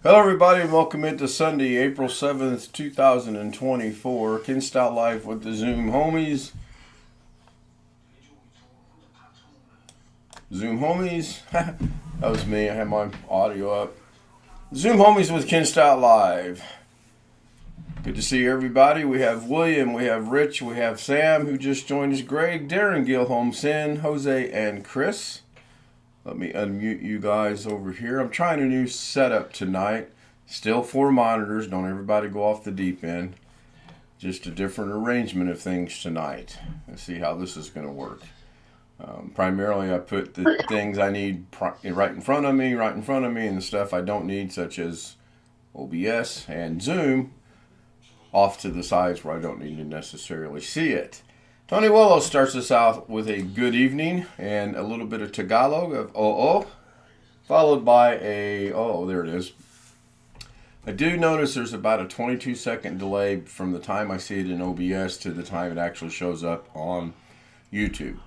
Hello, everybody, and welcome into Sunday, April 7th, 2024. Ken Stout Live with the Zoom homies. Zoom homies. That was me. I had my audio up. Zoom homies with Ken Stout Live. Good to see everybody. We have William, we have Rich, we have Sam, who just joined us, Greg, Darren, Gilholm, Sin, Jose, and Chris. Let me unmute you guys over here. I'm trying a new setup tonight. Still 4 monitors. Don't everybody go off the deep end. Just a different arrangement of things tonight. Let's see how this is going to work. Primarily, I put the things I need right in front of me, and the stuff I don't need, such as OBS and Zoom, off to the sides where I don't need to necessarily see it. Tony Wallow starts us out with a good evening and a little bit of Tagalog of oh, followed by a, oh, there it is. I do notice there's about a 22-second delay from the time I see it in OBS to the time it actually shows up on YouTube.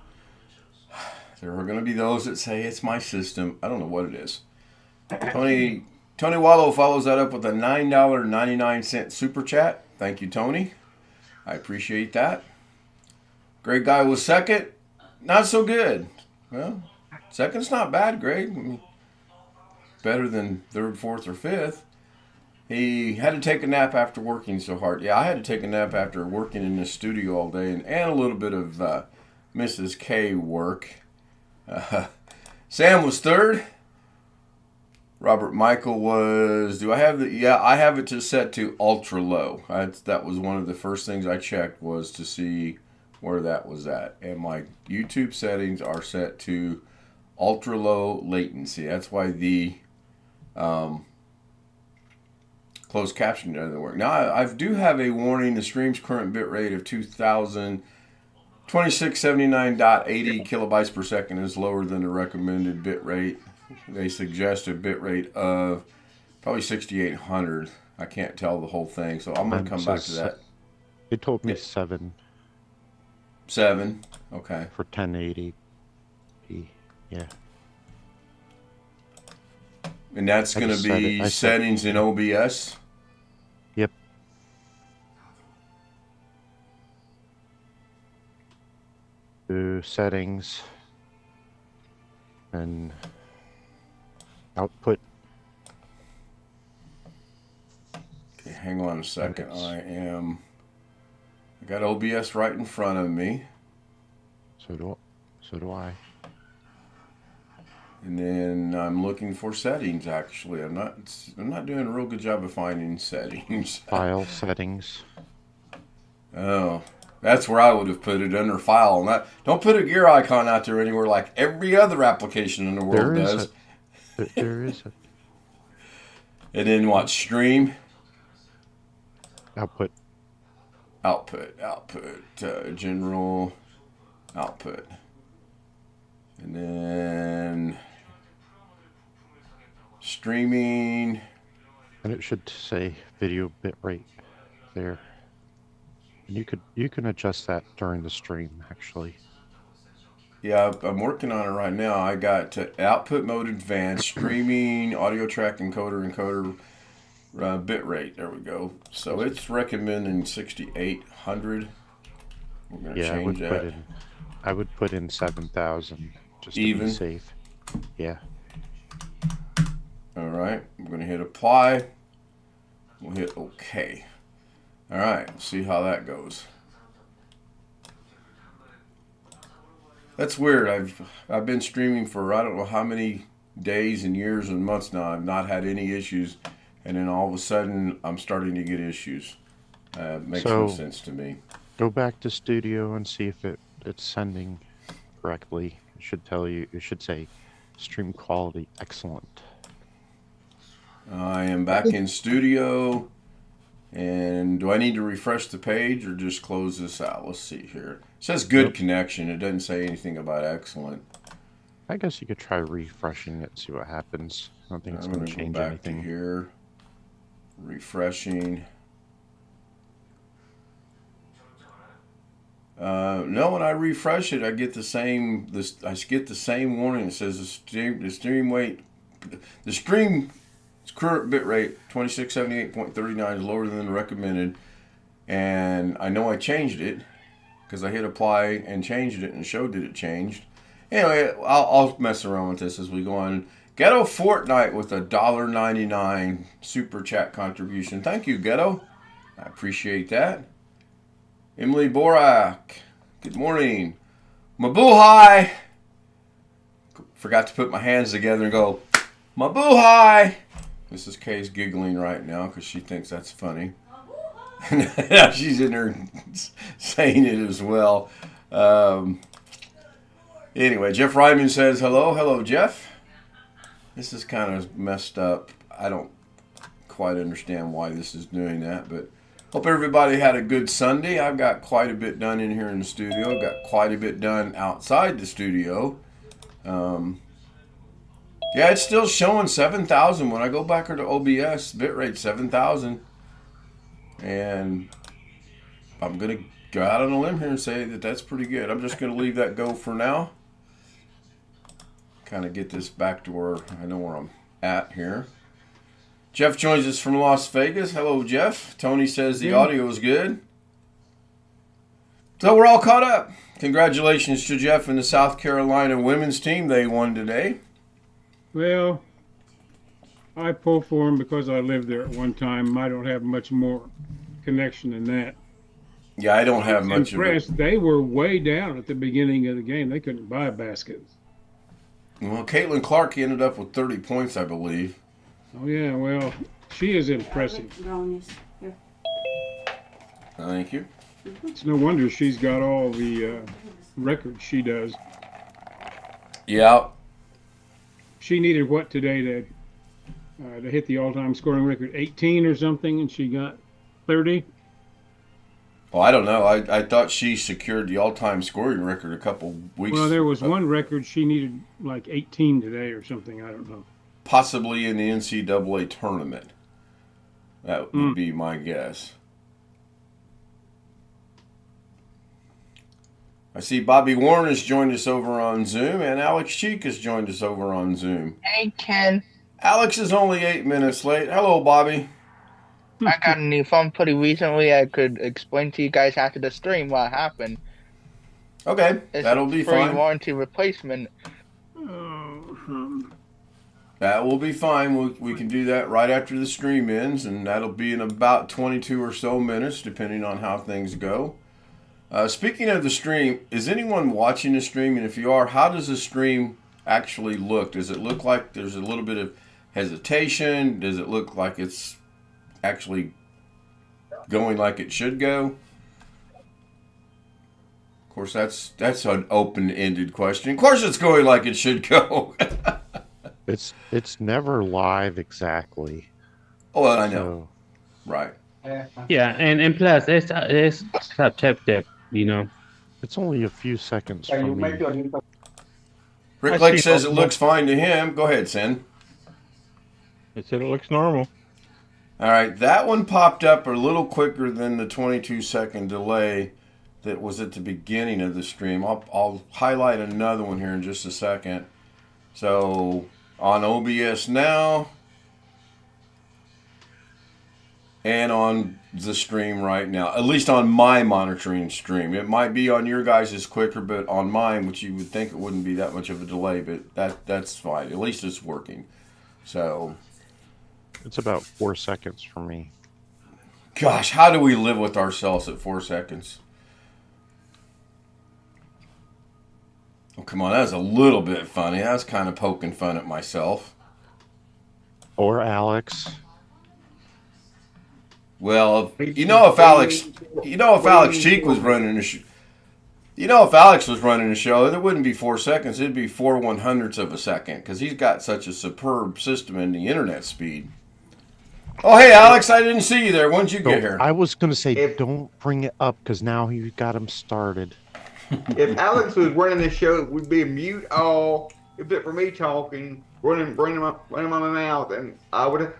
There are going to be those that say it's my system. I don't know what it is. Tony Wallow follows that up with a $9.99 super chat. Thank you, Tony. I appreciate that. Greg Guy was second. Not so good. Well, second's not bad, Greg. I mean, better than third, fourth, or fifth. He had to take a nap after working so hard. Yeah, I had to take a nap after working in the studio all day and a little bit of Mrs. K work. Sam was third. Robert Michael was, do I have the, yeah, I have it to set to ultra low. That was one of the first things I checked, was to see where that was at. And my YouTube settings are set to ultra low latency. That's why the closed caption doesn't work. Now, I do have a warning. The stream's current bit rate of 2679.80 kilobytes per second is lower than the recommended bit rate. They suggest a bit rate of probably 6800. I can't tell the whole thing, so I'm going to come back to that. They told me 7. 7, okay. For 1080p, yeah. And that's going to be settings in OBS? Yep. Do settings and output. Okay, hang on a second. I got OBS right in front of me. So do I. And then I'm looking for settings. Actually, I'm not doing a real good job of finding settings. File settings. Oh, that's where I would have put it, under file. And don't put a gear icon out there anywhere like every other application in the world does. There is a. And then what? Stream. Output. General output. And then streaming. And it should say video bit rate there. And you can adjust that during the stream, actually. Yeah, I'm working on it right now. I got output mode advanced, streaming, audio track encoder bit rate. There we go. So it's recommending 6800. We're going to change that. I would put in 7000 just to Even? be safe. Yeah. All right. I'm going to hit apply. We'll hit OK. All right. See how that goes. That's weird. I've been streaming for I don't know how many days and years and months now. I've not had any issues, and then all of a sudden I'm starting to get issues. Makes no sense to me. Go back to studio and see if it's sending correctly. It should tell you. It should say stream quality excellent. I am back in studio. And do I need to refresh the page or just close this out? Let's see here. It says good connection. It doesn't say anything about excellent. I guess you could try refreshing it, see what happens. I don't think it's going to change anything. To here. Refreshing. No, when I refresh it, I get the same. I get the same warning. It says the stream current bit rate, 2678.39, is lower than the recommended. And I know I changed it because I hit apply and changed it and showed that it changed. Anyway, I'll mess around with this as we go on. Ghetto Fortnite with a $1.99 super chat contribution. Thank you, Ghetto. I appreciate that. Emily Borak, good morning. Mabuhay. Forgot to put my hands together and go, Mabuhay. Mrs. K's giggling right now because she thinks that's funny. She's in there saying it as well. Anyway, Jeff Ryman says, hello. Hello, Jeff. This is kind of messed up. I don't quite understand why this is doing that, but hope everybody had a good Sunday. I've got quite a bit done in here in the studio. Got quite a bit done outside the studio. Yeah, it's still showing 7,000. When I go back to OBS, bitrate 7,000. And I'm going to go out on a limb here and say that that's pretty good. I'm just going to leave that go for now. Kind of get this back to where I know where I'm at here. Jeff joins us from Las Vegas. Hello, Jeff. Tony says the audio is good. So we're all caught up. Congratulations to Jeff and the South Carolina women's team. They won today. Well, I pulled for them because I lived there at one time. I don't have much more connection than that. Yeah, I don't have much impressed. Of it. They were way down at the beginning of the game. They couldn't buy baskets. Well, Caitlin Clark ended up with 30 points, I believe. Oh, yeah, well, she is impressive. Thank you. It's no wonder she's got all the records she does. Yeah. She needed what today to hit the all-time scoring record, 18 or something, and she got 30? Well, I don't know. I thought she secured the all-time scoring record a couple weeks. Well, there was one record she needed like 18 today or something. I don't know. Possibly in the NCAA tournament. That would be my guess. I see Bobby Warren has joined us over on Zoom, and Alex Cheek has joined us over on Zoom. Hey, Ken. Alex is only 8 minutes late. Hello, Bobby. I got a new phone pretty recently. I could explain to you guys after the stream what happened. Okay, that'll be fine. Free warranty replacement. That will be fine. We can do that right after the stream ends, and that'll be in about 22 or so minutes, depending on how things go. Speaking of the stream, is anyone watching the stream? And if you are, how does the stream actually look? Does it look like there's a little bit of hesitation? Does it look like it's actually going like it should go? Of course, that's an open-ended question. Of course, it's going like it should go. It's never live exactly. Oh, well, I know. So, right. Yeah, and plus it's tap, you know. It's only a few seconds from me. Rick Lake says it looks fine to him. Go ahead, Sin. It said it looks normal. All right, that one popped up a little quicker than the 22-second delay that was at the beginning of the stream. I'll highlight another one here in just a second. So on OBS now and on the stream right now, at least on my monitoring stream. It might be on your guys' quicker, but on mine, which you would think it wouldn't be that much of a delay, but that's fine. At least it's working. So it's about 4 seconds for me. Gosh, how do we live with ourselves at 4 seconds? Oh, come on, that was a little bit funny. I was kind of poking fun at myself. Or Alex. Well, if Alex Cheek was running the show, if Alex was running the show, it wouldn't be 4 seconds. It'd be 4/100ths of a second because he's got such a superb system in the internet speed. Oh, hey, Alex, I didn't see you there. When did you get here? I was going to say, don't bring it up because now you got him started. If Alex was running the show, we'd be mute all, except for me talking, running my mouth, and I would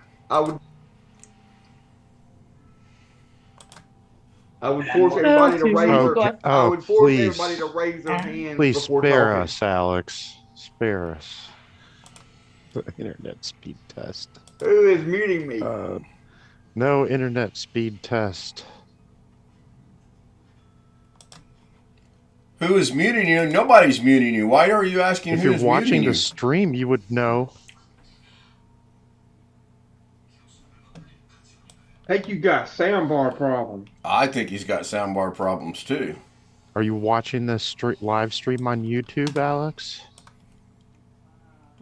force everybody to raise everybody to raise their hand. Please before spare talking. us, Alex. Spare us. Internet speed test. Who is muting me? No internet speed test. Who is muting you? Nobody's muting you. Why are you asking If who you're is watching muting the you? stream, you would know. I think you got soundbar problem. I think he's got soundbar problems too. Are you watching this live stream on YouTube, Alex?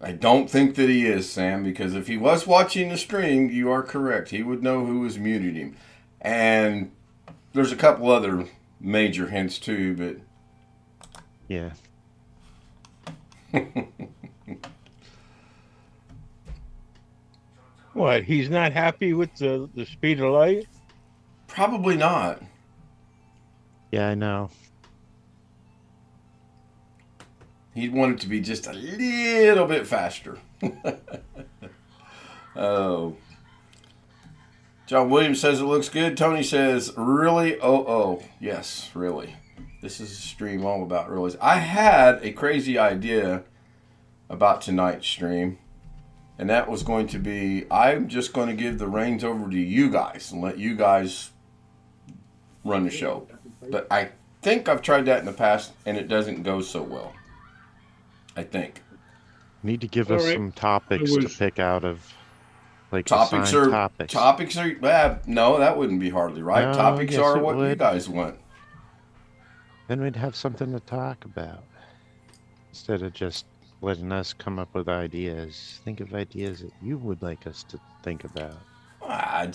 I don't think that he is, Sam, because if he was watching the stream, you are correct. He would know who was muting him. And there's a couple other major hints too, but Yeah. What? He's not happy with the speed of light? probably not. Yeah, I know. He'd want it to be just a little bit faster. Oh. John Williams says it looks good. Tony says, really? Oh. Yes, really. This is a stream all about realities. I had a crazy idea about tonight's stream, and that was going to be, I'm just going to give the reins over to you guys and let you guys run the show. But I think I've tried that in the past, and it doesn't go so well. I think. Need to give All us right. some topics I to was- pick out of. Like Topics assigned are topics. no, that wouldn't be hardly right. No, Topics yes, are it what you would. guys want. Then we'd have something to talk about. Instead of just letting us come up with ideas. Think of ideas that you would like us to think about. I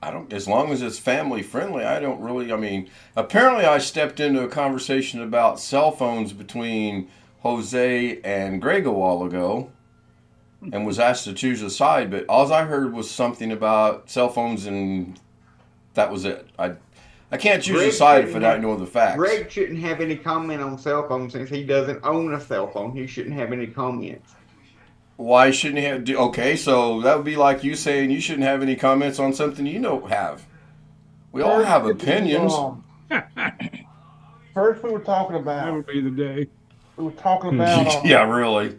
don't. As long as it's family friendly, I don't really. I mean, apparently, I stepped into a conversation about cell phones between Jose and Greg a while ago, and was asked to choose a side. But all I heard was something about cell phones, and that was it. I can't choose a Greg side if I shouldn't don't have- know the facts. Greg shouldn't have any comment on cell phones since he doesn't own a cell phone. He shouldn't have any comments. Why shouldn't he have? Okay, so that would be like you saying you shouldn't have any comments on something you don't have. We all have opinions. First, we were talking That about would be the day. Yeah, really.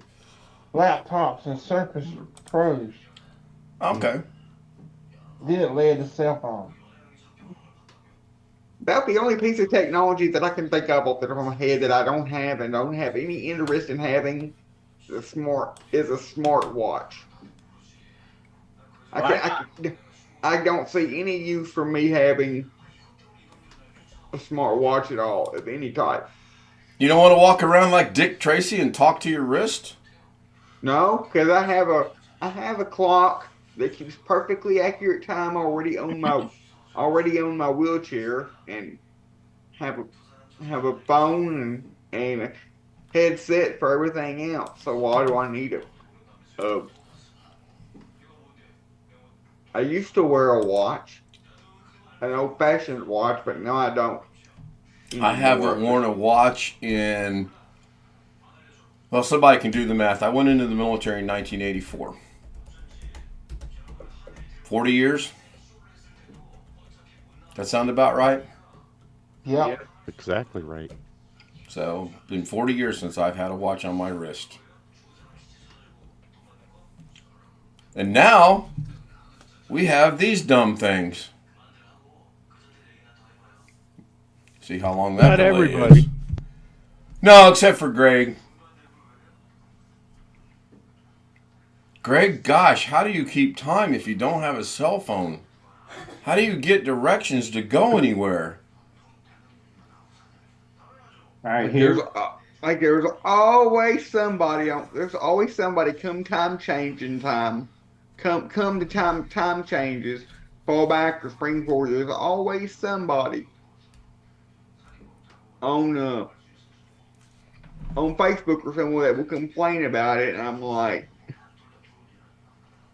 laptops and Surface Pros. Okay. Then it led to cell phones. About the only piece of technology that I can think of off the top of my head that I don't have and don't have any interest in having is a smart watch. I don't see any use for me having a smart watch at all of any type. You don't want to walk around like Dick Tracy and talk to your wrist? No, because I have a clock that keeps perfectly accurate time already on my wheelchair, and have a phone and a headset for everything else. So why do I need a I used to wear a watch, an old-fashioned watch, but now I don't. I haven't worn a watch in, well, somebody can do the math. I went into the military in 1984. 40 years? That sound about right? Yep. Yeah. Exactly right. So, been 40 years since I've had a watch on my wrist. And now, we have these dumb things. See how long that Not delay everybody. is. No, except for Greg. Greg, gosh, how do you keep time if you don't have a cell phone? How do you get directions to go anywhere? All right, There's here. there's always somebody come time changing time. Come to time changes, fall back or spring forward. There's always somebody on Facebook or somewhere that will complain about it, and I'm like,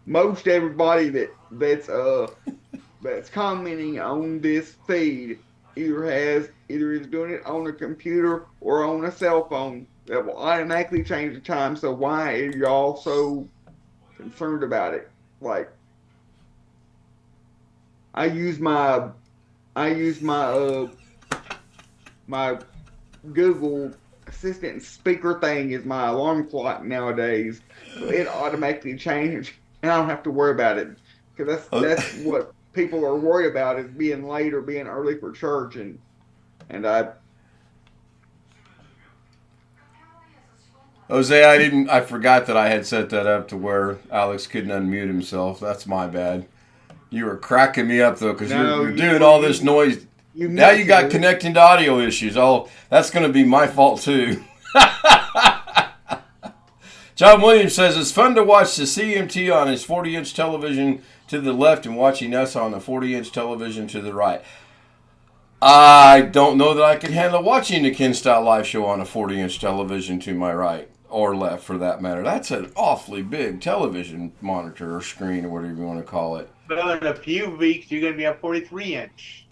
most everybody that's commenting on this feed either is doing it on a computer or on a cell phone that will automatically change the time. So why are y'all so concerned about it? Like, I use my my Google assistant speaker thing is my alarm clock nowadays. So it automatically changes, and I don't have to worry about it because that's what people are worried about is being late or being early for church, and Jose, I forgot that I had set that up to where Alex couldn't unmute himself. That's my bad. You were cracking me up though, because you're doing all this noise. Now you got connecting to audio issues. Oh, that's going to be my fault too. John Williams says it's fun to watch the CMT on his 40-inch television to the left and watching us on the 40-inch television to the right. I don't know that I could handle watching the Ken Style Live show on a 40-inch television to my right or left, for that matter. That's an awfully big television monitor or screen or whatever you want to call it. Well, in a few weeks, you're going to be a 43-inch.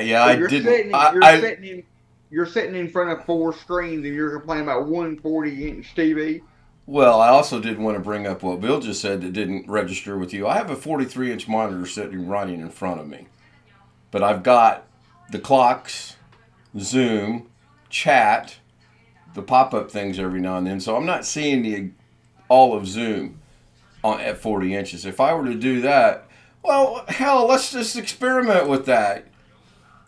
Yeah, I didn't. You're sitting in front of 4 screens and you're complaining about one 40-inch TV. Well, I also did want to bring up what Bill just said that didn't register with you. I have a 43-inch monitor sitting right in front of me. But I've got the clocks, Zoom, chat, the pop-up things every now and then. So I'm not seeing all of Zoom at 40 inches. If I were to do that, well, hell, let's just experiment with that.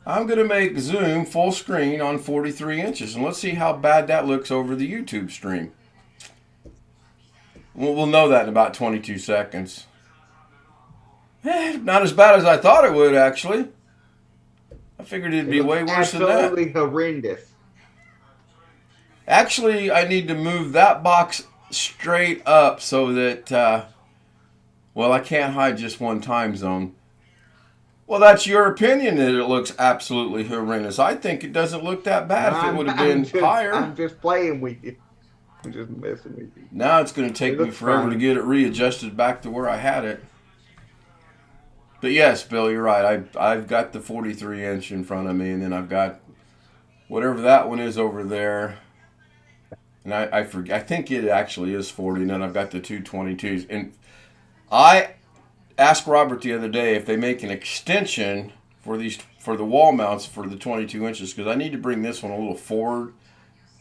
I'm going to make Zoom full screen on 43 inches, and let's see how bad that looks over the YouTube stream. We'll know that in about 22 seconds. Not as bad as I thought it would, actually. I figured it'd be way worse than that. Absolutely horrendous. Actually, I need to move that box straight up so that, well, I can't hide just one time zone. Well, that's your opinion that it looks absolutely horrendous. I think it doesn't look that bad if it would have been higher. I'm just playing with you. I'm just messing with you. Now it's going to take me forever to get it readjusted back to where I had it. But yes, Bill, you're right. I've got the 43-inch in front of me, and then I've got whatever that one is over there. And I forget. I think it actually is 40, and then I've got the 222s. And I asked Robert the other day if they make an extension for the wall mounts for the 22 inches, because I need to bring this one a little forward,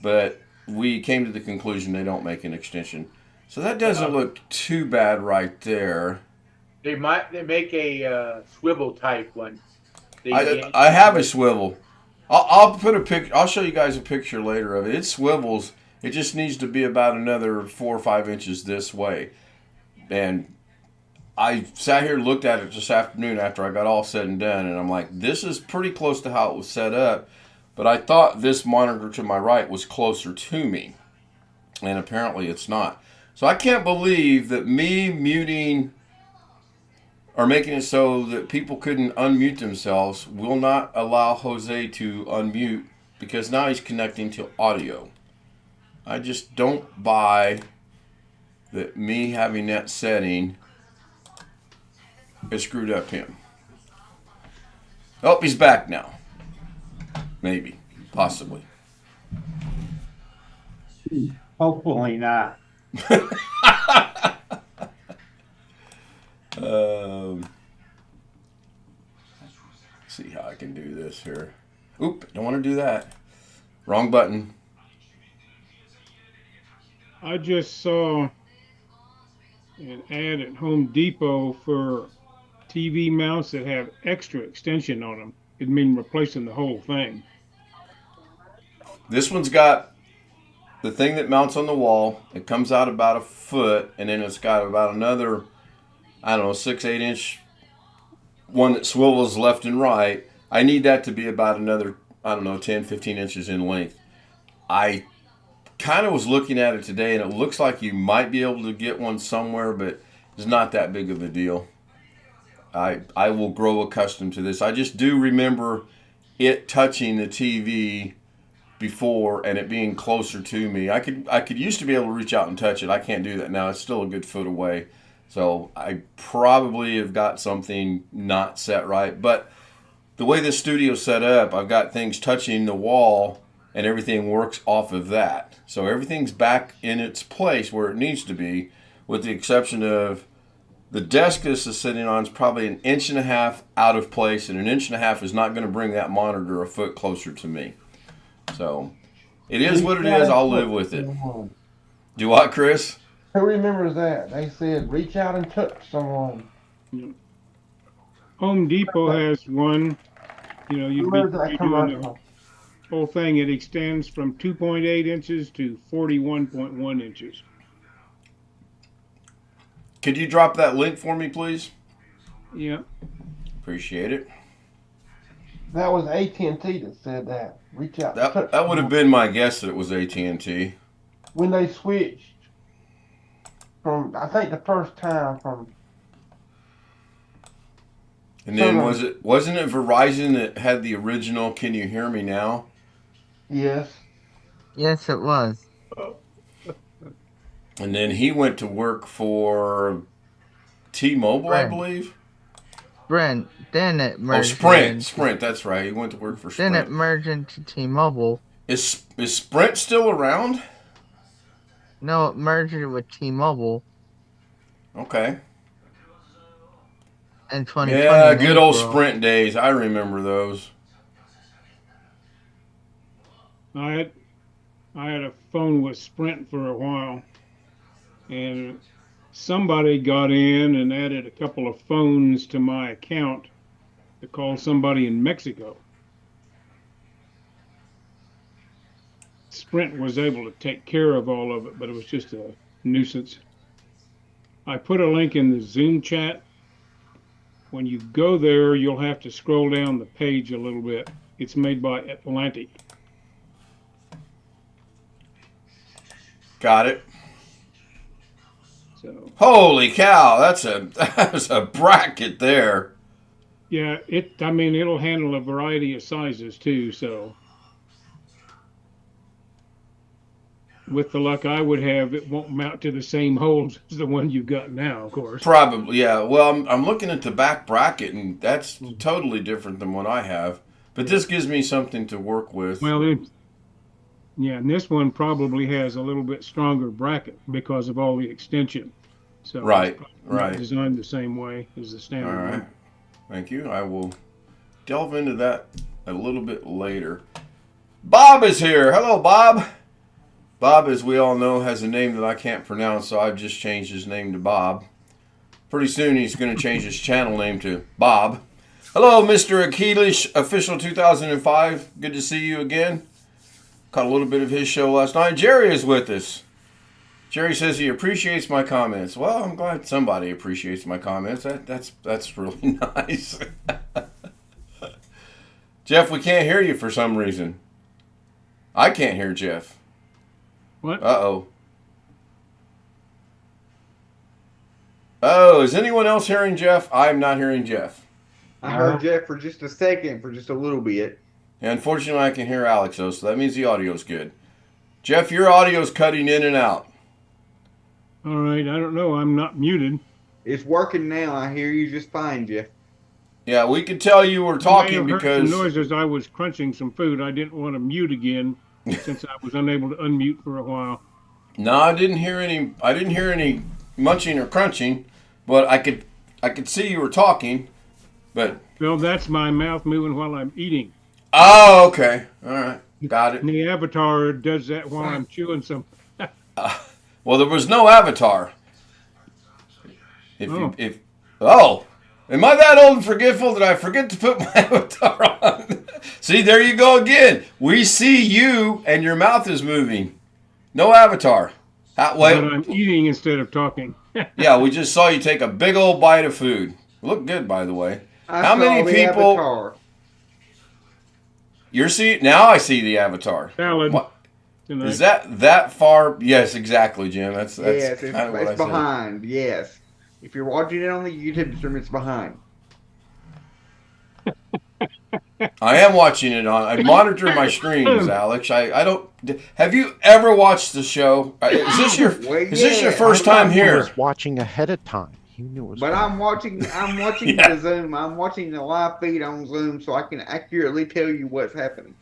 but we came to the conclusion they don't make an extension. So that doesn't look too bad right there. They make a swivel type one. I have a swivel. I'll put a picture. I'll show you guys a picture later of it. It swivels. It just needs to be about another 4 or 5 inches this way. And I sat here and looked at it this afternoon after I got all said and done, and I'm like, this is pretty close to how it was set up. But I thought this monitor to my right was closer to me, and apparently it's not. So I can't believe that me muting or making it so that people couldn't unmute themselves will not allow Jose to unmute, because now he's connecting to audio. I just don't buy that me having that setting has screwed up him. Oh, he's back now. Maybe. Possibly. Hopefully not. See how I can do this here. Oop, don't want to do that. Wrong button. I just saw an ad at Home Depot for TV mounts that have extra extension on them. It means replacing the whole thing. This one's got the thing that mounts on the wall. It comes out about a foot, and then it's got about another, I don't know, 6-8 inch one that swivels left and right. I need that to be about another, I don't know, 10-15 inches in length. I kind of was looking at it today, and it looks like you might be able to get one somewhere, but it's not that big of a deal. I will grow accustomed to this. I just do remember it touching the TV before and it being closer to me. I could used to be able to reach out and touch it. I can't do that now. It's still a good foot away. So I probably have got something not set right. But the way this studio's set up, I've got things touching the wall and everything works off of that. So everything's back in its place where it needs to be, with the exception of the desk this is sitting on is probably 1.5 inches out of place, and 1.5 inches is not going to bring that monitor a foot closer to me. So It is what it is. I'll live with it. Do what, Chris? Who remembers that? They said, reach out and touch someone. Home Depot has one. You know, you'd be Where's that doing the commercial? whole thing. It extends from 2.8 inches to 41.1 inches. Could you drop that link for me, please? Yeah. Appreciate it. That was AT&T that said that. Reach out. and touch That would have someone. been my guess that it was AT&T. When they switched from, I think the first time from. And then wasn't it Verizon that had the original "Can you hear me now"? Yes. Yes, it was. And then he went to work for T-Mobile, I Sprint. believe. Sprint. Then it Oh, merged. Sprint. That's right. He went to work for Then Sprint. it merged into T-Mobile. Is Sprint still around? No, it merged with T-Mobile Okay. in 2020. Yeah, in good old April. Sprint days. I remember those. I had a phone with Sprint for a while, and somebody got in and added a couple of phones to my account to call somebody in Mexico. Sprint was able to take care of all of it, but it was just a nuisance. I put a link in the Zoom chat. When you go there, you'll have to scroll down the page a little bit. It's made by Atlantic. Got it. So Holy cow! That's a bracket there. yeah, I mean, it'll handle a variety of sizes too. So with the luck I would have, it won't mount to the same holes as the one you've got now, of course. Probably, yeah. Well, I'm looking at the back bracket, and that's totally different than what I have. But this gives me something to work with. Well, yeah, and this one probably has a little bit stronger bracket because of all the extension. So Right, it's probably not right. designed the same way as the All standard right. one. Thank you. I will delve into that a little bit later. Bob is here. Hello, Bob. Bob, as we all know, has a name that I can't pronounce, so I've just changed his name to Bob. Pretty soon he's going to change his channel name to Bob. Hello, Mr. Achilles, official 2005. Good to see you again. Caught a little bit of his show last night. Jerry is with us. Jerry says he appreciates my comments. Well, I'm glad somebody appreciates my comments. That's really nice. Jeff, we can't hear you for some reason. I can't hear Jeff. What? Uh-oh. Oh, is anyone else hearing Jeff? I'm not hearing Jeff. I heard Jeff for just a second, for just a little bit. And unfortunately, I can hear Alex, though, so that means the audio's good. Jeff, your audio's cutting in and out. All right, I don't know. I'm not muted. It's working now. I hear you just fine, Jeff. Yeah, we could tell you were I may talking have heard because... some noises. I was crunching some food. I didn't want to mute again since I was unable to unmute for a while. No, I didn't hear any munching or crunching, but I could see you were talking, but... Well, that's my mouth moving while I'm eating. Oh, okay. All right. Got it. And the avatar does that while I'm chewing some. Well, there was no avatar. Oh, am I that old and forgetful that I forget to put my avatar on? See, there you go again. We see you and your mouth is moving. No avatar. But I'm eating instead of talking. Yeah, we just saw you take a big old bite of food. Look good, by the way. I How saw many the people? Avatar. You're seeing now. I see the avatar. Salad. What? Tonight. Is that far? Yes, exactly, Jim. That's Yes, kind of what I it's said. behind. Yes. If you're watching it on the YouTube stream, it's behind. I am watching it on. I monitor my streams, Alex. I don't. Have you ever watched the show? Is this your Well, is this your yeah. first time He here? was watching ahead of time. He knew it was But coming. I'm watching Yeah. the Zoom. I'm watching the live feed on Zoom so I can accurately tell you what's happening.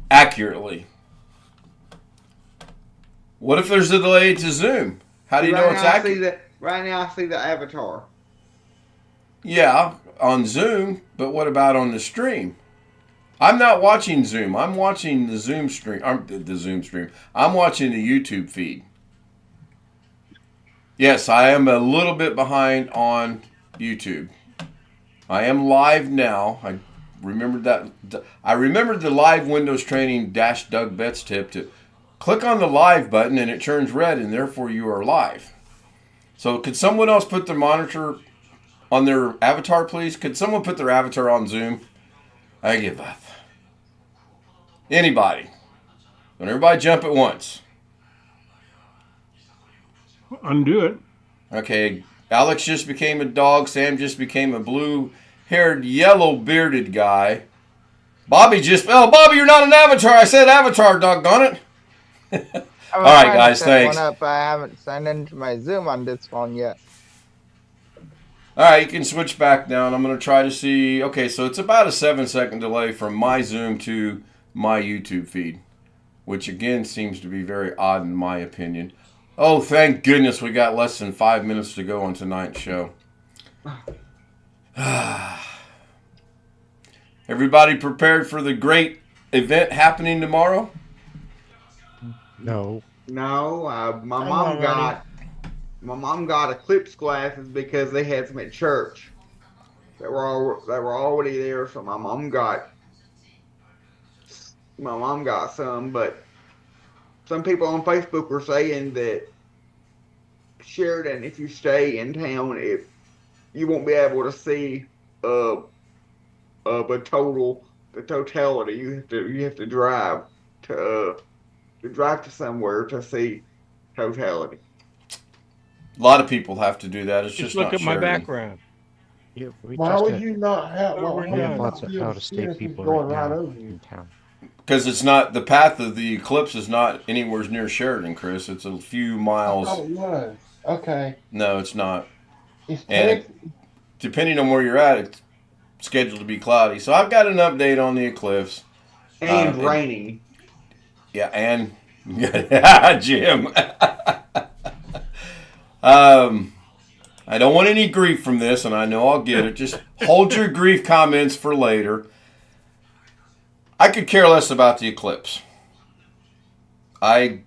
Accurately. What if there's a delay to Zoom? How do you know it's accurate? Right now I see the avatar. Yeah, on Zoom, but what about on the stream? I'm not watching Zoom. I'm watching the Zoom stream. The Zoom stream. I'm watching the YouTube feed. Yes, I am a little bit behind on YouTube. I am live now. I remembered that. I remembered the live Windows training dash Doug Betts tip to click on the live button and it turns red and therefore you are live. So could someone else put their monitor on their avatar, please? Could someone put their avatar on Zoom? I give up. Anybody. Don't everybody jump at once. Undo it. Okay, Alex just became a dog. Sam just became a blue-haired, yellow-bearded guy. Bobby Bobby, you're not an avatar. I said avatar, doggone it. All right, guys, thanks. One up. I haven't signed into my Zoom on this phone yet. All right, you can switch back now, and I'm going to try to see. Okay, so it's about a 7-second delay from my Zoom to my YouTube feed, which, again, seems to be very odd in my opinion. Oh, thank goodness we got less than 5 minutes to go on tonight's show. Everybody prepared for the great event happening tomorrow? No. No, my mom got eclipse glasses because they had some at church. They were already there, so my mom got some. But some people on Facebook were saying that Sheridan, if you stay in town, you won't be able to see the totality. You have to drive to somewhere to see totality. A lot of people have to do that. It's Just just look not at my Sheridan. background. Yeah, Why would you not have? We We have you lots not of be able to out-of-state see people going right now over you? in town. Because it's not, the path of the eclipse is not anywhere near Sheridan, Chris. It's a few I miles. thought it was. Okay. No, it's not. It's And depending on where you're at, it's scheduled to be cloudy. So I've got an update on the eclipse. And raining. Yeah, and Jim. I don't want any grief from this, and I know I'll get it. Just hold your grief comments for later. I could care less about the eclipse. I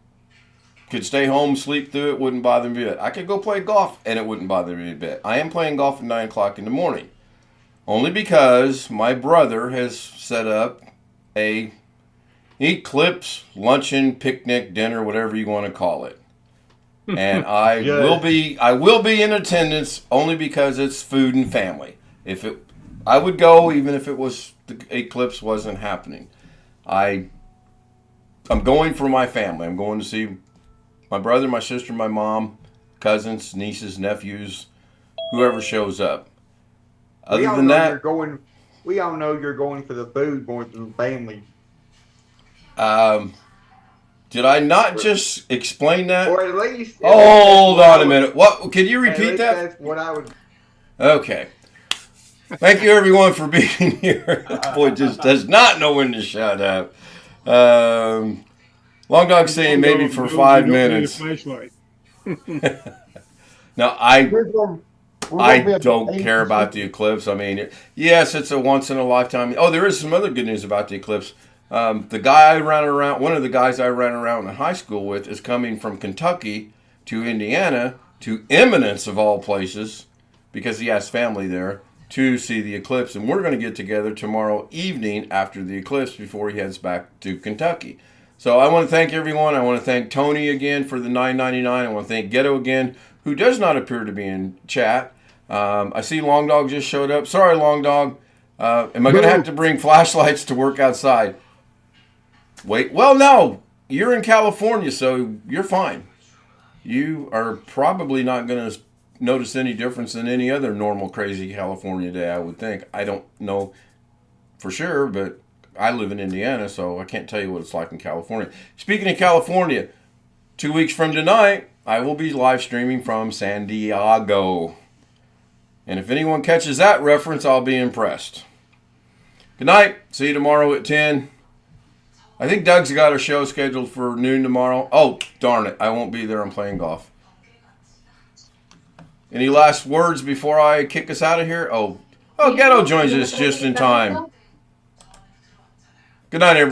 could stay home, sleep through it, wouldn't bother me a bit. I could go play golf, and it wouldn't bother me a bit. I am playing golf at 9 o'clock in the morning, only because my brother has set up a eclipse luncheon, picnic, dinner, whatever you want to call it. And I will be in attendance only because it's food and family. I would go even if it was the eclipse wasn't happening. I'm going for my family. I'm going to see my brother, my sister, my mom, cousins, nieces, nephews, whoever shows up. Other than that, we all know you're going for the food more than the family. Did I not just explain that? Or at least. Hold on a minute. What? Can you repeat that? That's what I would. Okay. Thank you, everyone, for being here. That boy just does not know when to shut up. Long Dog saying maybe for 5 minutes. Now, I don't care about the eclipse. I mean, yes, it's a once in a lifetime. Oh, there is some other good news about the eclipse. The guy I ran around, one of the guys I ran around in high school with, is coming from Kentucky to Indiana, to Eminence of all places, because he has family there, to see the eclipse. And we're going to get together tomorrow evening after the eclipse before he heads back to Kentucky. So I want to thank everyone. I want to thank Tony again for the $9.99. I want to thank Ghetto again, who does not appear to be in chat. I see Long Dog just showed up. Sorry, Long Dog. Am I going to have to bring flashlights to work outside? Wait, well, no. You're in California, so you're fine. You are probably not going to notice any difference in any other normal, crazy California day, I would think. I don't know for sure, but I live in Indiana, so I can't tell you what it's like in California. Speaking of California, 2 weeks from tonight, I will be live streaming from San Diego. And if anyone catches that reference, I'll be impressed. Good night. See you tomorrow at 10. I think Doug's got a show scheduled for noon tomorrow. Oh, darn it. I won't be there. I'm playing golf. Any last words before I kick us out of here? Oh, Ghetto joins us just in time. Good night, everybody.